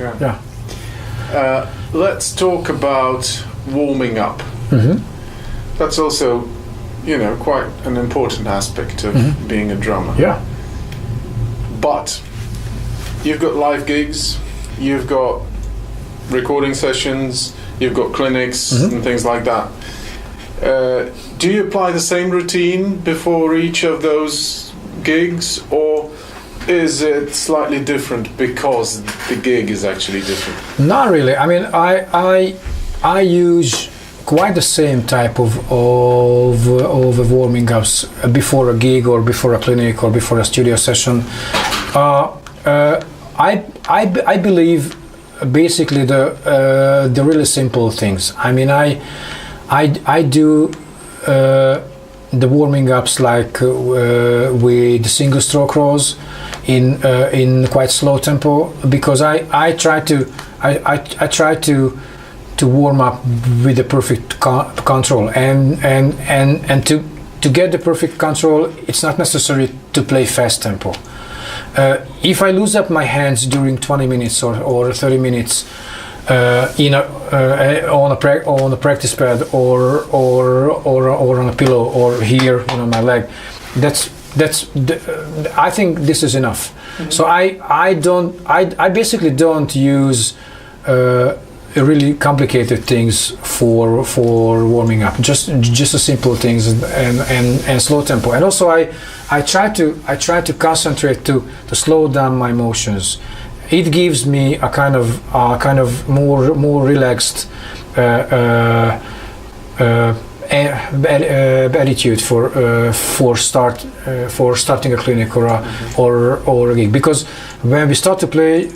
Yeah. Let's talk about warming up. That's also, quite an important aspect of being a drummer. Yeah. But you've got live gigs, you've got recording sessions, you've got clinics and things like that. Do you apply the same routine before each of those gigs, or is it slightly different because the gig is actually different? Not really. I mean, I use quite the same type of warming ups before a gig or before a clinic or before a studio session. I believe basically the really simple things. I mean, I do the warming ups like with single stroke rolls in quite slow tempo, because I try to warm up with the perfect control, and to get the perfect control, it's not necessary to play fast tempo. If I lose up my hands during 20 minutes or 30 minutes on a practice pad or on a pillow or here on my leg, I think this is enough. So I basically don't use really complicated things for warming up. Just a simple things and slow tempo. And also I try to concentrate to slow down my motions. It gives me a kind of more relaxed attitude for starting a clinic or a gig, because when we start to play,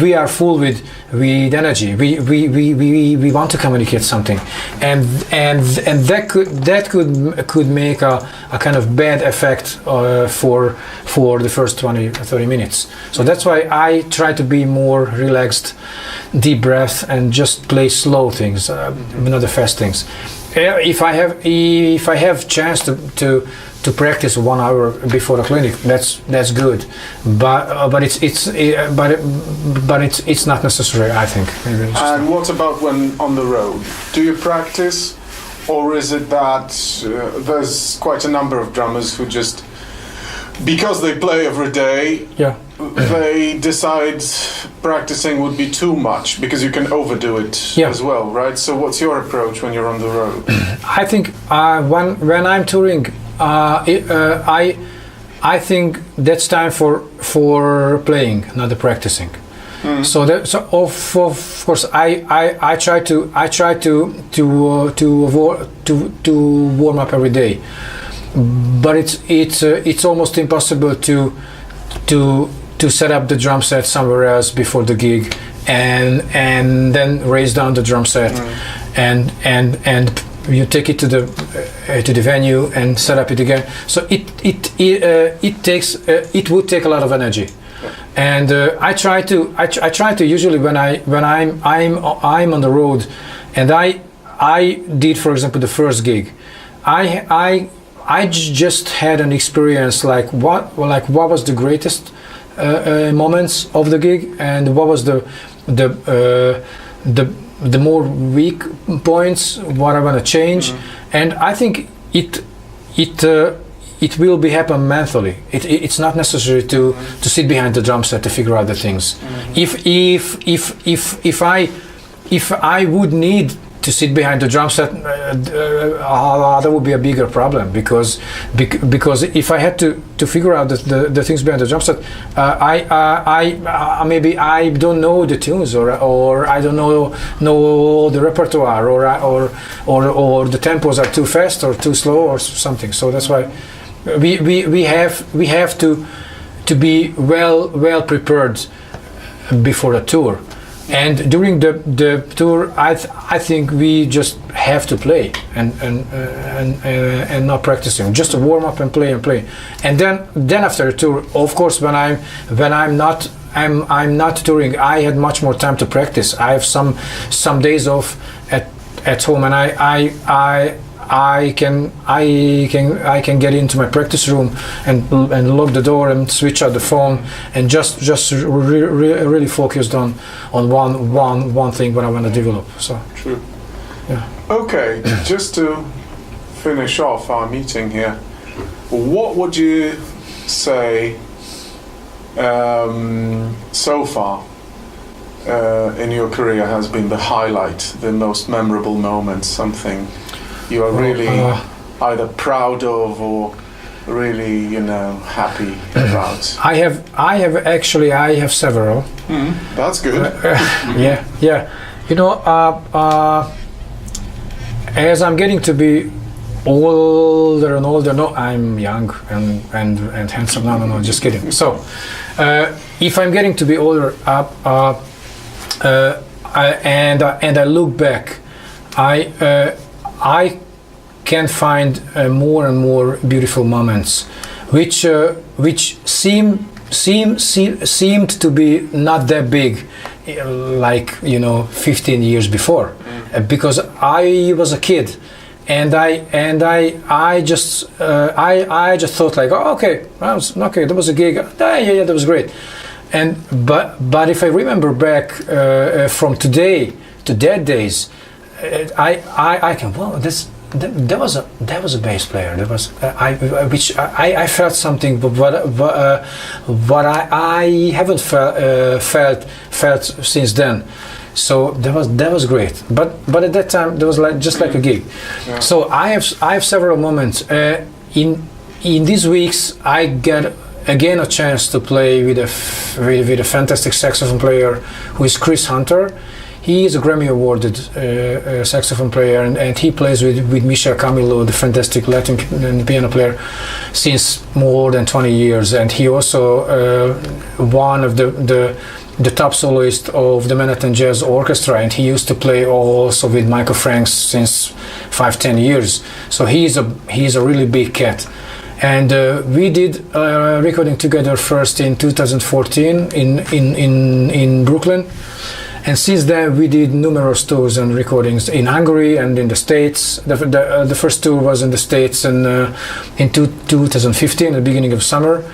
we are full with energy. We want to communicate something, and that could make a kind of bad effect for the first 20-30 minutes. So that's why I try to be more relaxed, deep breath, and just play slow things, not the fast things. If I have chance to practice 1 hour before a clinic, that's good, but it's not necessary, I think. And what about when on the road? Do you practice, or is it that there's quite a number of drummers who just, because they play every day, they decide practicing would be too much because you can overdo it as well, right? So what's your approach when you're on the road? I think when I'm touring, I think that's time for playing, not the practicing. So of course I try to warm up every day, but it's almost impossible to set up the drum set somewhere else before the gig and then raise down the drum set and you take it to the venue and set up it again. So it would take a lot of energy. And I try to usually when I'm on the road, and I did, for example, the first gig, I just had an experience like what was the greatest moments of the gig, and what was the more weak points, what I want to change. And I think it will be happen mentally. It's not necessary to sit behind the drum set to figure out the things. If I would need to sit behind the drum set, that would be a bigger problem, because if I had to figure out the things behind the drum set, maybe I don't know the tunes, or I don't know the repertoire, or the tempos are too fast or too slow or something. So that's why we have to be well prepared before a tour. And during the tour, I think we just have to play and not practicing, just to warm up and play. And then after the tour, of course, when I'm not touring, I had much more time to practice. I have some days off at home, and I can get into my practice room and lock the door and switch out the phone and just really focused on one thing what I want to develop. So true. Yeah. Okay, just to finish off our meeting here, what would you say so far in your career has been the highlight, the most memorable moment, something you are really either proud of or really, happy about? I have several. That's good. Yeah. As I'm getting to be older and older, no, I'm young and handsome. No, just kidding. So, if I'm getting to be older, and I look back, I can find more and more beautiful moments, which seemed to be not that big, like 15 years before, because I was a kid. And I just thought like, oh, okay, that was a gig. Yeah, that was great. But if I remember back from today to that days, I can that was a bass player. That was I felt something, but I haven't felt since then. So that was great, but at that time there was just like a gig. Yeah. So I have several moments. In these weeks I get again a chance to play with a fantastic saxophone player who is Chris Hunter. He is a Grammy awarded saxophone player, and he plays with Michel Camilo, the fantastic Latin piano player, since more than 20 years, and he also one of the top soloist of the Manhattan Jazz Orchestra, and he used to play also with Michael Franks since 5-10 years. So he is a really big cat. And we did recording together first in 2014 in Brooklyn, and since then we did numerous tours and recordings in Hungary and in the States. The first tour was in the States in 2015, at the beginning of summer.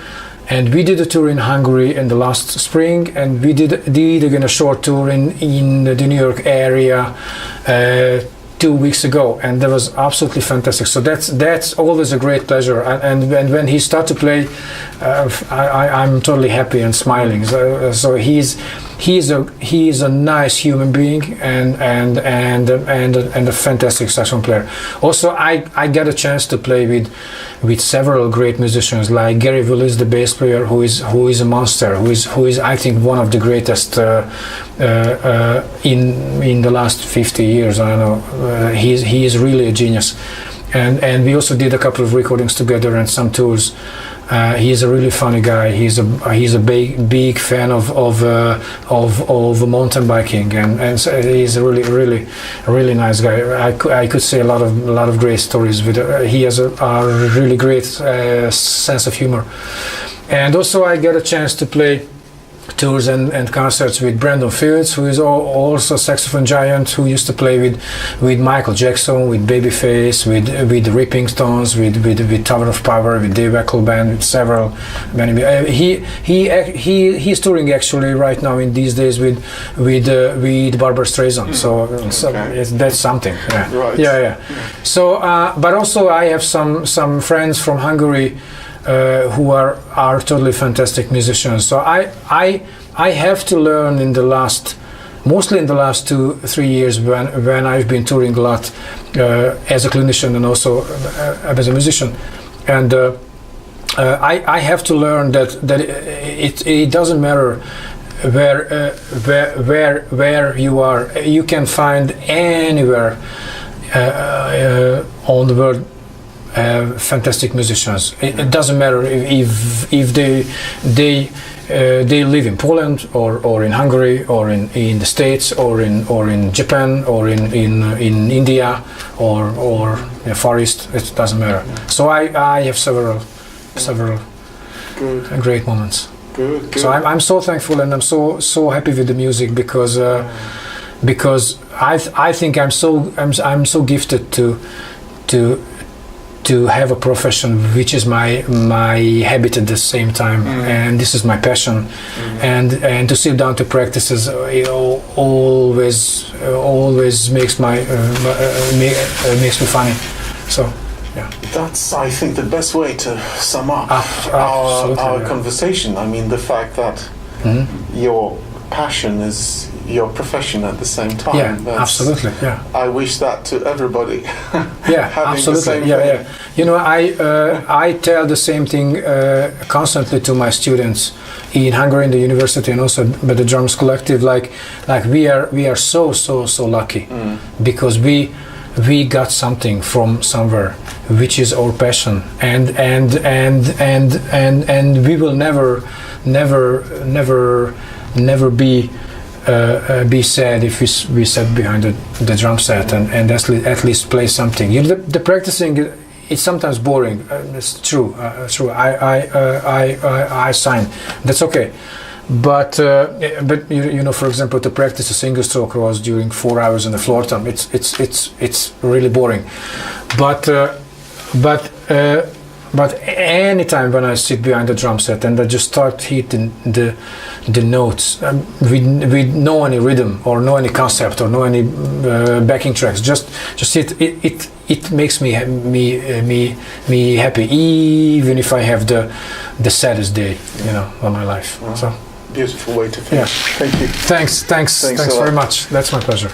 And we did a tour in Hungary in the last spring, and we did again a short tour in the New York area 2 weeks ago, and that was absolutely fantastic. So that's always a great pleasure. And when he started to play, I'm totally happy and smiling. So he's a nice human being and a fantastic saxophone player. Also, I got a chance to play with several great musicians like Gary Willis, the bass player, who is a monster, who is I think one of the greatest in the last 50 years. I don't know. He is really a genius. And we also did a couple of recordings together and some tours. He is a really funny guy. He's a big fan of mountain biking, and so he's a really nice guy. I could say a lot of great stories with. He has a really great sense of humor, and also I get a chance to play tours and concerts with Brandon Fields, who is also a saxophone giant, who used to play with Michael Jackson, with Babyface, with the Ripping Stones, with Tower of Power, with the Weckl Band, with several many. He's touring actually right now in these days with Barbara Streisand. So that's something. Yeah. Right. Yeah. So, but also I have some friends from Hungary. Who are totally fantastic musicians. So I have to learn mostly in the last 2-3 years when I've been touring a lot as a clinician and also as a musician, and I have to learn that it doesn't matter where you are. You can find anywhere on the world fantastic musicians. It doesn't matter if they live in Poland or in Hungary or in the States or in Japan or in India or Far East. It doesn't matter. So I have several good. Great moments. Good. So I'm so thankful, and I'm so happy with the music because I think I'm so gifted to have a profession which is my habit at the same time, and this is my passion, and to sit down to practice is always makes makes me funny. So yeah, that's, I think, the best way to sum up our conversation. I mean, the fact that your passion is your profession at the same time. Yeah, absolutely. Yeah, I wish that to everybody. Yeah, absolutely. Yeah. You know, I tell the same thing constantly to my students in Hungary, in the university, and also by the drums collective. Like we are so lucky because we got something from somewhere, which is our passion, and we will never be sad if we sat behind the drum set and at least play something. You know, the practicing, it's sometimes boring. It's true. I sign. That's okay. But you know, for example, to practice a single stroke was during 4 hours on the floor tom. It's really boring. But anytime when I sit behind the drum set and I just start hitting the notes with no any rhythm or no any concept or no any backing tracks, just it makes me happy, even if I have the saddest day, you know, of my life. So beautiful way to finish. Yeah. Thank you. Thanks very much. That's my pleasure.